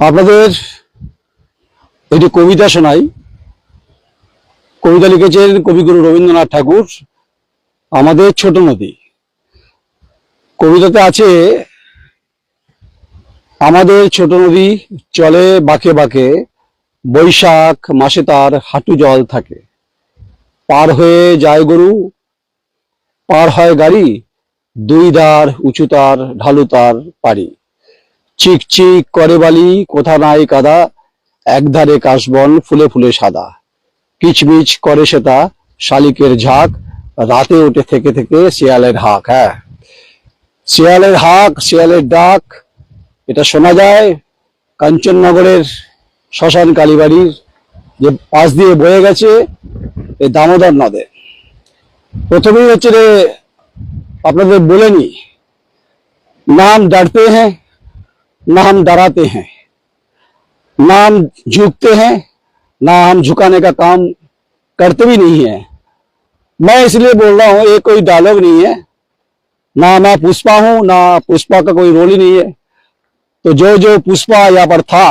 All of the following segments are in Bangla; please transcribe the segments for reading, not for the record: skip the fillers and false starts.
আপনাদের একটি কবিতা শোনাই। কবিতা লিখেছেন কবিগুরু রবীন্দ্রনাথ ঠাকুর। আমাদের ছোট নদী। কবিতাতে আছে, আমাদের ছোট নদী চলে বাঁকে বাঁকে, বৈশাখ মাসে তার হাঁটু জল থাকে। পার হয়ে যায় গরু, পার হয় গাড়ি, দুই ধার উঁচু তার ঢালু তার পারি। চিক চিক করে বালি, কোথা নাই কাদা, একধারে কাশবন ফুলে ফুলে সাদা। কিচমিচ করে সেটা শালিকের ঝাঁক, রাতে ওঠে থেকে থেকে শিয়ালের হাঁক। হ্যাঁ, শিয়ালের হাঁক, শিয়ালের ডাক, এটা শোনা যায় কাঞ্চননগরের শ্মশান কালীবাড়ির যে পাশ দিয়ে বয়ে গেছে এই দামোদর নদে। প্রথমেই হচ্ছে রে, আপনাদের বলেনি, না हम डरते हैं ना हम डराते हैं, ना हम झुकते हैं ना हम झुकाने का काम करते भी नहीं है। मैं इसलिए बोल रहा हूं, ये कोई डायलॉग नहीं है, ना मैं पुष्पा हूं ना पुष्पा का कोई रोल ही नहीं है। तो जो जो पुष्पा यहाँ पर था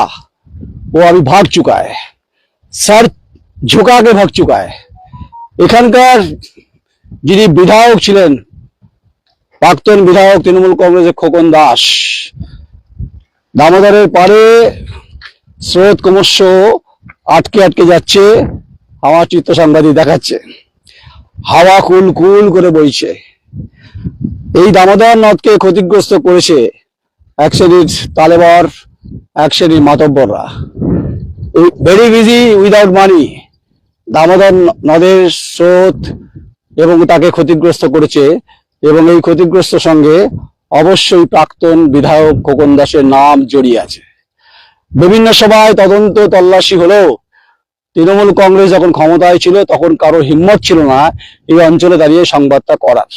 वो अभी भाग चुका है, सर झुका के भाग चुका है। এখানকার যিনি বিধায়ক ছিলেন, প্রাক্তন বিধায়ক তৃণমূল কংগ্রেসের খোকন দাস, দামোদরের পারে স্রোত ক্রমশ আটকে আটকে যাচ্ছে। আমার চিত্র সাংবাদিক দেখাচ্ছে, হাওয়া কুল কুল করে বইছে। এই দামোদর নদকে ক্ষতিগ্রস্ত করেছে এক শ্রেণীর তালেবর, এক শ্রেণীর মাতব্বররা। Very busy without money Damodar নদের স্রোত এবং তাকে ক্ষতিগ্রস্ত করেছে। এবং এই ক্ষতিগ্রস্ত সঙ্গে অবশ্যই প্রাক্তন বিধায়ক খোকন দাসের নাম জড়িয়ে আছে। বিভিন্ন সময় তদন্ত তল্লাশি হলেও তৃণমূল কংগ্রেস যখন ক্ষমতায় ছিল তখন কারো হিম্মত ছিল না এই অঞ্চলে দাঁড়িয়ে সংবাদটা করার।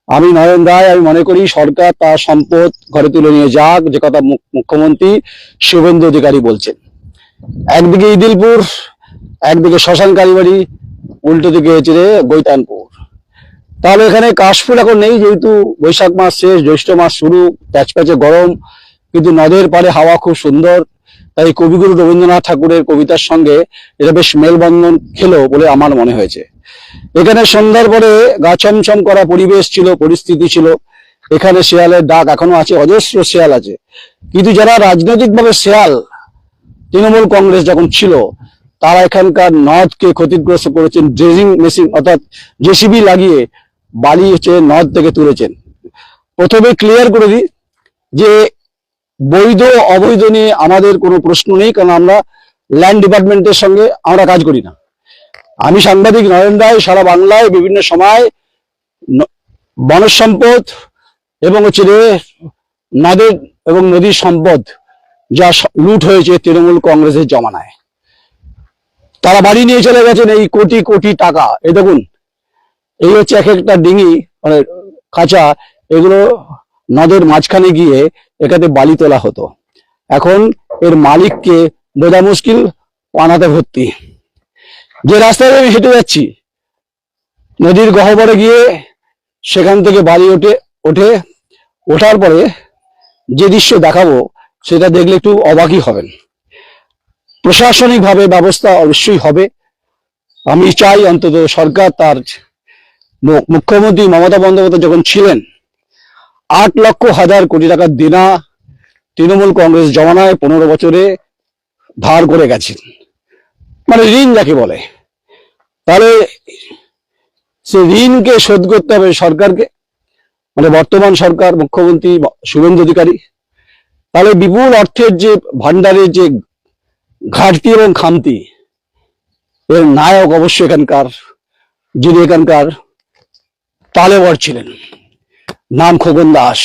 আমি নয়ন রায়, আমি মনে করি সরকার তার সম্পদ ঘরে তুলে নিয়ে যাক, যে কথা মুখ্যমন্ত্রী শুভেন্দু অধিকারী বলছেন। একদিকে ইদিলপুর, একদিকে শ্মশান কালীবাড়ি, উল্টো দিকে হচ্ছে গৈতানপুর। তাহলে এখানে কাশফুল এখন নেই, যেহেতু বৈশাখ মাস শেষ, জ্যৈষ্ঠ মাস শুরু, প্যাচপ্যাচে গরম, কিন্তু নদের পাড়ে হাওয়া খুব সুন্দর। তাই কবিগুরু রবীন্দ্রনাথ ঠাকুরের কবিতার সঙ্গে এটা বেশ মেলবন্ধন খেলো বলে আমার মনে হয়েছে। এখানে সন্ধ্যার পরে গা ছমছম করা পরিবেশ ছিল, পরিস্থিতি ছিল। এখানে শেয়ালের ডাক এখনো আছে, অজস্র শেয়াল আছে। কিন্তু যারা রাজনৈতিকভাবে শেয়াল তৃণমূল কংগ্রেস যখন ছিল, তারা এখানকার নদকে ক্ষতিগ্রস্ত করেছেন। ড্রেজিং মেশিন অর্থাৎ জেসিবি লাগিয়ে বালি হচ্ছে নদ থেকে তুলেছেন। প্রথমে ক্লিয়ার করে দিই যে বৈধ অবৈধ নিয়ে আমাদের কোনো প্রশ্ন নেই, কারণ আমরা ল্যান্ড ডিপার্টমেন্টের সঙ্গে আমরা কাজ করি না। আমি সাংবাদিক নয়ন রায়, সারা বাংলায় বিভিন্ন সময় বনজ সম্পদ এবং হচ্ছে নদের এবং নদীর সম্পদ যা লুট হয়েছে তৃণমূল কংগ্রেসের জমানায়, তারা বাড়ি নিয়ে চলে গেছেন এই কোটি কোটি টাকা। এই দেখুন, এই হচ্ছে এক একটা ডিঙি মানে খাঁচা, এগুলো নদের মাঝখানে গিয়ে এখানে বালি তোলা হতো। এখন এর মালিককে বোঝা মুশকিল, পানাতে ভর্তি। যে রাস্তায় আমি হেঁটে যাচ্ছি, নদীর গহ্বরে গিয়ে সেখান থেকে বালি ওঠার পরে যে দৃশ্য দেখাবো সেটা দেখলে একটু অবাকই হবেন। প্রশাসনিকভাবে ব্যবস্থা অবশ্যই হবে। আমি চাই অন্তত সরকার, তার মুখ্যমন্ত্রী মমতা বন্দ্যোপাধ্যায় যখন ছিলেন, 8,00,000 কোটি টাকার দেনা তৃণমূল কংগ্রেস জমানায় 15 বছরে ধার করে গেছেন, মানে ঋণ যাকে বলে। তাহলে সে ঋণকে শোধ করতে হবে সরকারকে, মানে বর্তমান সরকার, মুখ্যমন্ত্রী শুভেন্দু অধিকারী। তাহলে বিপুল অর্থের যে ভান্ডারের যে ঘাটতি এবং খামতি, এর নায়ক অবশ্যই যিনি এখানকার তালেবর ছিলেন, নাম খোকন দাস।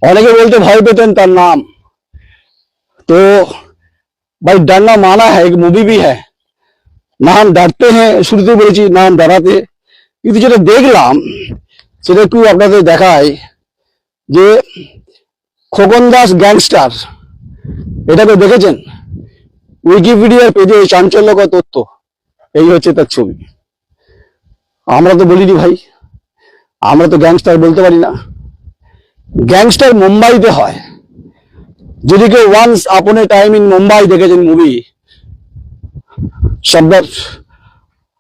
অনেকে বলতে ভয় পেতেন তার নাম। তো ভাই, डरना माना है, एक मूवी भी है, ना हम डरते हैं, শুরুতে বলেছি না हम डराते। কিন্তু যেটা দেখলাম সেটা একটু আপনাদের দেখায় যে খোকন দাস গ্যাংস্টার, এটাকে দেখেছেন? উইকিপিডিয়ার পেজে চাঞ্চল্যকর তথ্য, এই হচ্ছে তার ছবি। আমরা তো বলিনি ভাই, আমরা তো গ্যাংস্টার বলতে পারি না। গ্যাংস্টার মুম্বাইতে হয়, যদি কেউ once upon A time in Mumbai দেখেছেন মুভি, সর্দার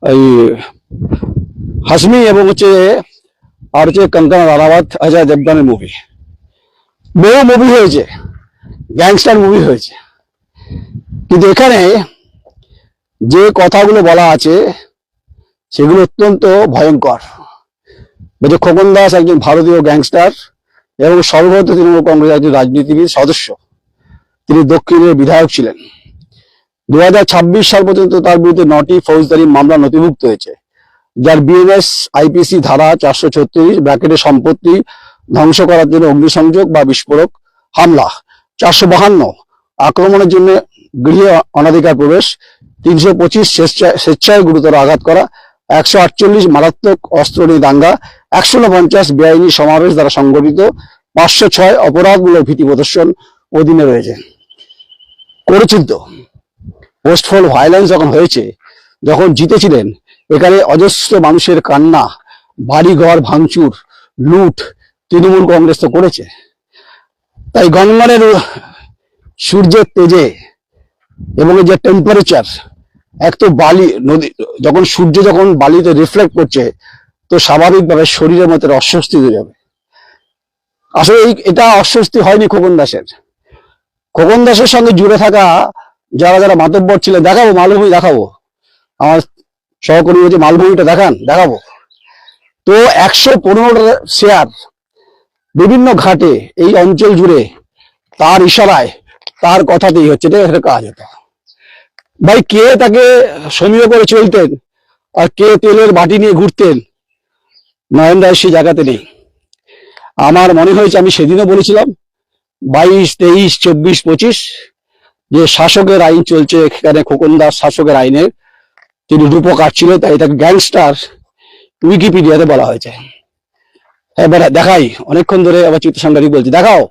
এই হাসমি এবং আর কঙ্কনা রানাওয়াত, অজয় দেবগানের মুভি, বহু মুভি হয়েছে, গ্যাংস্টার মুভি হয়েছে, কিন্তু এখানে যে কথাগুলো বলা আছে সেগুলো অত্যন্ত ভয়ঙ্কর। বলছে খোকন দাস একজন ভারতীয় গ্যাংস্টার এবং সর্বভারতীয় তৃণমূল কংগ্রেস একজন রাজনীতিবিদ সদস্য, তিনি দক্ষিণের বিধায়ক ছিলেন। 2026 সাল পর্যন্ত তার বিরুদ্ধে 9টি ফৌজদারি মামলা নথিভুক্ত হয়েছে, যার বিএনএস আইপিসি ধারা 436 ব্র্যাকেটে সম্পত্তি ধ্বংস করার জন্য অগ্নিসংযোগ বা বিস্ফোরক হামলা, 452 আক্রমণের জন্য গৃহ অনাধিকার প্রবেশ, 325 স্বেচ্ছায় গুরুতর আঘাত করা, 148 মারাত্মক অস্ত্র নিয়ে দাঙ্গা, 149 বেআইনি সমাবেশ দ্বারা সংগঠিত, 506 অপরাধমূলক ভীতি প্রদর্শন অধীনে রয়েছে। করেছেন তো পোস্টফল ভায়োলেন্স যখন হয়েছে, যখন জিতেছিলেন, এখানে অজস্র মানুষের কান্না, বাড়িঘর ভাঙচুর, লুট তৃণমূল কংগ্রেস তো করেছে। তাই গঙ্গানের সূর্যের তেজে এবং যে টেম্পারেচার, এক তো বালি নদী, যখন সূর্য যখন বালিতে রিফ্লেক্ট করছে, তো স্বাভাবিকভাবে শরীরের মধ্যে অস্বস্তি হয়ে যাবে। আসলে এটা অস্বস্তি হয়নি খোকন দাসের। খোকন দাসের সঙ্গে জুড়ে থাকা যারা যারা মাতব্বর ছিলেন, দেখাবো মালভূমি, দেখাবো, আমার সহকর্মী বলছে মালভূমিটা দেখাবো। তো 115টা শেয়ার বিভিন্ন ঘাটে এই অঞ্চল জুড়ে তার ইশারায়, তার কথাতেই হচ্ছে, এটা কাজ হতো। ভাই কে তাকে সমীহ করে চলতেন আর কে তেলের বাটি নিয়ে ঘুরতেন, নয়ন রায় সেই জায়গাতে নেই। আমার মনে হয়েছে, আমি সেদিনও বলেছিলাম 22, 23, 24, 25 যে শাসকের আইন চলছে এখানে, খোকন দাস শাসকের আইনের তিনি রূপকার ছিল, তাই তাকে গ্যাংস্টার উইকিপিডিয়াতে বলা হয়েছে। এবার দেখাই, অনেকক্ষণ ধরে আবার চিত্রসাংবাদিক বলছে দেখাও।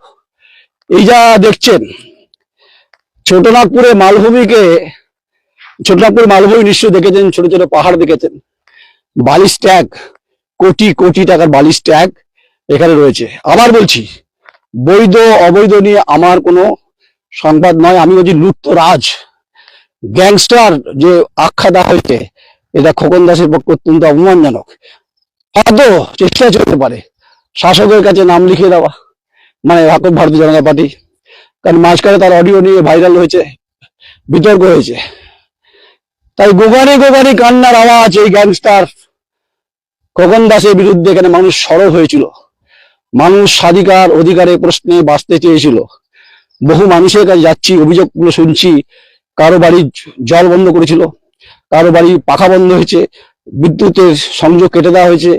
এই যা দেখছেন ছোটনাগপুরে মালভূমি নিশ্চয় দেখেছেন, ছোট ছোট পাহাড় দেখেছেন, বালি স্ট্যাগ, কোটি কোটি টাকার বালি স্ট্যাগ এখানে রয়েছে। আবার বলছি, বৈধ অবৈধ নিয়ে আমার কোনো সংবাদ নয়, আমি বলছি লুটতরাজ গ্যাংস্টার যে আখ্যা দেওয়া হয়েছে, এটা খোকন দাসের পক্ষে অত্যন্ত অপমানজনক। হয়তো চেষ্টা চলতে পারে শাসকের কাছে নাম লিখিয়ে দেওয়া, মানে ভারতীয় জনতা পার্টি, কারণ মাঝখানে তার অডিও নিয়ে ভাইরাল হয়েছে, বিতর্ক হয়েছে। তাই গোগানে গোগানে কান্নার আওয়াজ এই গ্যাংস্টার খোকন দাসের বিরুদ্ধে এখানে মানুষ সরব হয়েছিল। মানুষ অধিকারের প্রশ্নে বাঁচতে চেয়েছিল। বহু মানুষের কাছে যাচ্ছি, অভিযোগগুলো শুনছি, কারো বাড়ির জল বন্ধ করেছিল, কারো বাড়ি পাখা বন্ধ হয়েছে, বিদ্যুতের সংযোগ কেটে দেওয়া হয়েছে,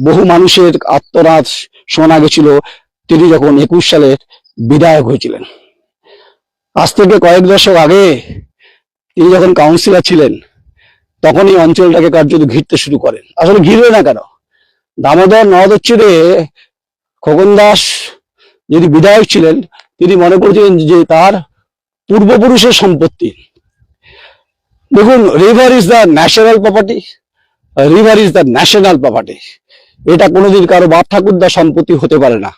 বহু মানুষের আত্মনাদ শোনা গেছিল তিনি যখন 21 সালের বিধায়ক হয়েছিলেন। আজ থেকে কয়েক দশক আগে তিনি যখন কাউন্সিলর ছিলেন, তখন এই অঞ্চলটাকে কার্যত ঘিরতে শুরু করেন। আসলে ঘিরবে না কেন, দামোদর নদ-চ্ছেদে খোকন দাস যদি বিধায়ক ছিলেন, তিনি মনে করেছিলেন যে তার পূর্বপুরুষের সম্পত্তি। দেখুন, river is the national property, এটা কোনোদিন কারো বাপ ঠাকুরদার সম্পত্তি হতে পারে না।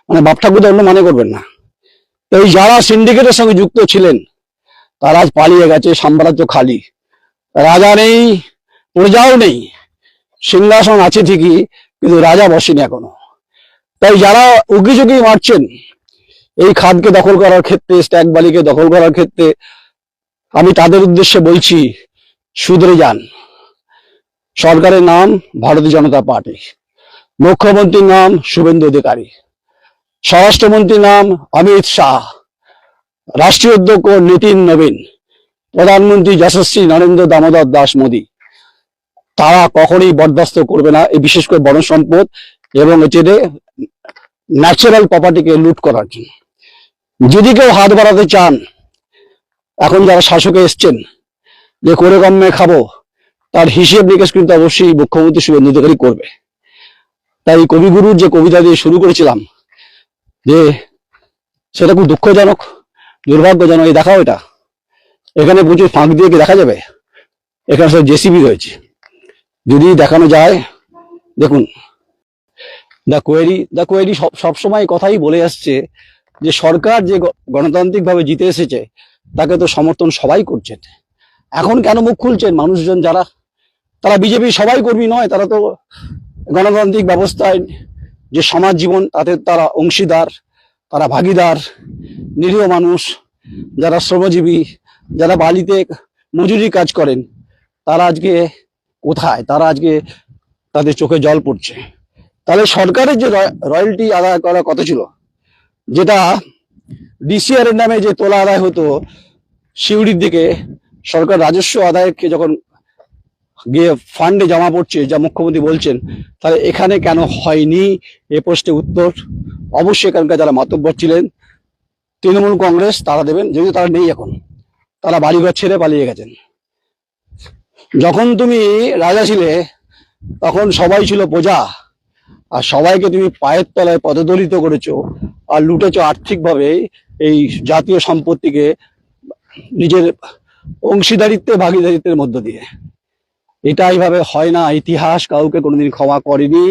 মানে বাপ ঠাকুরদা অন্য মানে করবেন না। এই যারা সিন্ডিকেটের সঙ্গে যুক্ত ছিলেন তারা আজ পালিয়ে গেছে, সাম্রাজ্য খালি, রাজা নেই, প্রজাও নেই, সিংহাসন আছে ঠিকই কিন্তু রাজা বসেনি এখনো। তাই যারা উকিঝুঁকি মারছেন এই খাদকে দখল করার ক্ষেত্রে, স্ট্যাগ বালিকে দখল করার ক্ষেত্রে, আমি তাদের উদ্দেশ্যে বলছি শুধরে যান। সরকারের নাম ভারতীয় জনতা পার্টি, মুখ্যমন্ত্রীর নাম শুভেন্দু অধিকারী, স্বরাষ্ট্রমন্ত্রীর নাম অমিত শাহ, রাষ্ট্রীয় অধ্যক্ষ নীতিন নবীন, প্রধানমন্ত্রী যশস্বী নরেন্দ্র দামোদর দাস মোদী। তারা কখনোই বরদাস্ত করবে না এই বিশেষ করে বন সম্পদ এবং ন্যাচারাল প্রপার্টিকে লুট করার জন্য। যদি কেউ হাত বাড়াতে চান, এখন যারা শাসকে এসছেন যে করে কমে খাবো, তার হিসেব নিকেশ কিন্তু অবশ্যই মুখ্যমন্ত্রী শুভেন্দু অধিকারী করবে। তাই কবিগুরুর যে কবিতা দিয়ে শুরু করেছিলাম, যে সেটা খুব দুঃখজনক, দুর্ভাগ্যজনক। এই দেখাও, এখানে প্রচুর ফাঁক দিয়ে কি দেখা যাবে? এখানে সব জেসিবি রয়েছে, যদি দেখানো যায়। দেখুন, দ্য কোয়েরি সবসময় কথাই বলে আসছে যে সরকার যে গণতান্ত্রিক ভাবে জিতে এসেছে তাকে তো সমর্থন সবাই করছেন। এখন কেন মুখ খুলছেন মানুষজন যারা, তারা বিজেপি সবাই কর্মী নয়, তারা তো গণতান্ত্রিক ব্যবস্থায় যে সমাজ জীবন তাতে তারা অংশীদার, তারা ভাগীদার। নিরীহ মানুষ, যারা শ্রমজীবী, যারা বালিতে মজুরি কাজ করেন, তারা আজকে কোথায়? তারা আজকে তাদের চোখে জল পড়ছে। তাহলে সরকারের যে রয়্যালটি আদায় করার কথা ছিল, যেটা ডিসিআর এর নামে যে তোলা আদায় হতো সিউড়ির দিকে, সরকার রাজস্ব আদায়কে যখন গিয়ে ফান্ডে জমা পড়ছে যা মুখ্যমন্ত্রী বলছেন, তাহলে এখানে কেন হয়নি? এ প্রশ্নের উত্তর অবশ্যই এখানকার যারা মাতব্বর ছিলেন তৃণমূল কংগ্রেস তারা দেবেন, যেহেতু তারা নেই এখন, তারা বাড়িঘর ছেড়ে পালিয়ে গেছেন। যখন তুমি রাজা ছিলে তখন সবাই ছিল প্রজা, আর সবাইকে তুমি পায়ের তলায় পদদলিত করেছো আর লুটেছো আর্থিকভাবে এই জাতীয় সম্পত্তিকে নিজের অংশীদারিত্বে ভাগীদারিত্বের মধ্য দিয়ে। এটা এইভাবে হয় না। ইতিহাস কাউকে কোনোদিন ক্ষমা করেনি,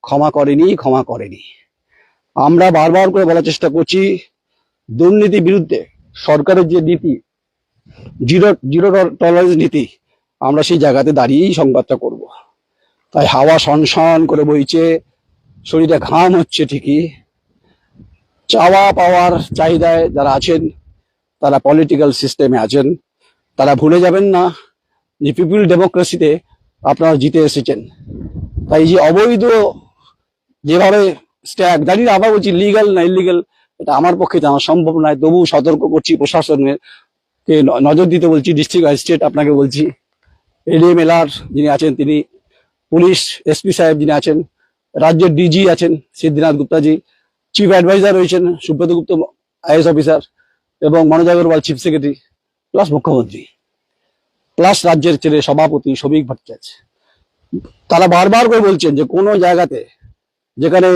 ক্ষমা করেনি, ক্ষমা করেনি। আমরা বারবার করে বলার চেষ্টা করছি, দুর্নীতি বিরুদ্ধে সরকারের যে নীতি, জিরো জিরো টলারেন্স নীতি, আমরা সেই জায়গাতে দাঁড়িয়েই সংবাদটা করব। তাই হাওয়া সনসন করে বইছে, শরীরে ঘাম হচ্ছে ঠিকই। চাওয়া পাওয়ার চাহিদায় যারা আছেন, তারা পলিটিক্যাল সিস্টেমে আছেন, তারা ভুলে যাবেন না যে পিপুল ডেমোক্রেসিতে আপনারা জিতে এসেছেন। তাই যে অবৈধ যেভাবে স্ট্যাগ, জানি না, আবার বলছি লিগাল না ইলিগাল, এটা আমার পক্ষে জানা সম্ভব নয়, তবু সতর্ক করছি প্রশাসনের কে নজর দিতে বলছি। ডিস্ট্রিক্ট ম্যাজিস্ট্রেট আপনাকে বলছি, এডিএমএলআর যিনি আছেন তিনি, পুলিশ এসপি সাহেব যিনি আছেন, রাজ্যের ডিজি আছেন সিদ্ধিনাথ গুপ্তাজি, চিফ অ্যাডভাইজার রয়েছেন সুব্রত গুপ্ত আইএস অফিসার, এবং Manoj Agarwal chief secretary, plus মুখ্যমন্ত্রী, প্লাস রাজ্যের ছেলে সভাপতি শ্রমিক ভট্টাচার্য। তারা বারবার করে বলছেন যে কোনো জায়গাতে যেখানে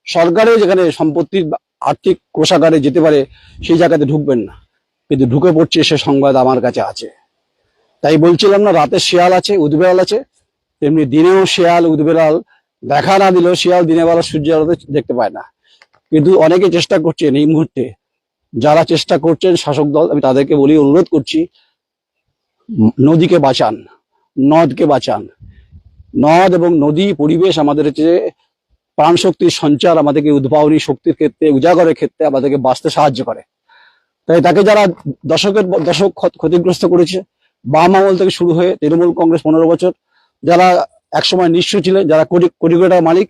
সরকারে যেখানে সম্পত্তির আর্থিক কোষাগারে যেতে পারে সেই জায়গাতে ঢুকবেন না, কিন্তু ঢুকে পড়ছে সে সংবাদ আমার কাছে আছে। তাই বলছিলাম না, রাতে শিয়াল আছে উদবেলাল আছে, তেমনি দিনেও শিয়াল উদবেলাল দেখা না দিলেও শিয়াল দিনের বেলা সূর্যের আলোতে দেখতে পায় না। কিন্তু অনেকে চেষ্টা করছেন এই মুহূর্তে, যারা চেষ্টা করছেন শাসক দল, আমি তাদেরকে বলি, অনুরোধ করছি, নদীকে বাঁচান, নদকে বাঁচান। নদ এবং নদী পরিবেশ আমাদের হচ্ছে প্রাণ শক্তির সঞ্চার, আমাদেরকে উদ্ভাবনী শক্তির ক্ষেত্রে, উজাগরের ক্ষেত্রে আমাদেরকে বাঁচতে সাহায্য করে। তাই তাকে যারা দশক ক্ষতিগ্রস্ত করেছে, বাম আমল থেকে শুরু হয়ে তৃণমূল কংগ্রেস 15 বছর, যারা একসময় নিঃস্ব ছিলেন, যারা কোটি কোটি টাকার মালিক,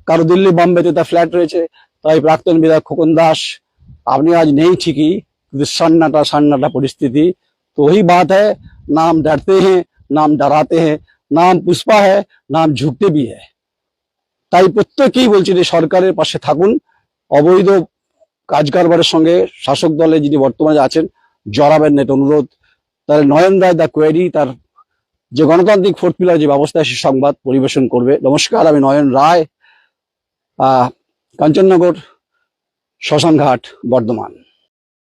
কারো দিল্লি বম্বেতে তার ফ্ল্যাট রয়েছে, তাই প্রাক্তন বিধায়ক খোকন দাস, আপনি আজ নেই ঠিকই, কিন্তু সান্নাটা পরিস্থিতি। তো वही बात है, नाम डरते हैं, नाम डराते हैं, नाम पुष्पा है, नाम झुकते भी है। তাই প্রত্যেকেই বলছি যে সরকারের পাশে থাকুন, অবৈধ কাজ কারবারের সঙ্গে শাসক দলে যিনি বর্তমানে আছেন জড়াবেন না, এটা অনুরোধ। তাহলে নয়ন রায় দ্য কোয়েরি তার যে গণতান্ত্রিক ফোর্থ পিলার যে ব্যবস্থা, সে সংবাদ পরিবেশন করবে। নমস্কার, আমি নয়ন রায়, কাঞ্চননগর, শ্মশানঘাট, বর্ধমান।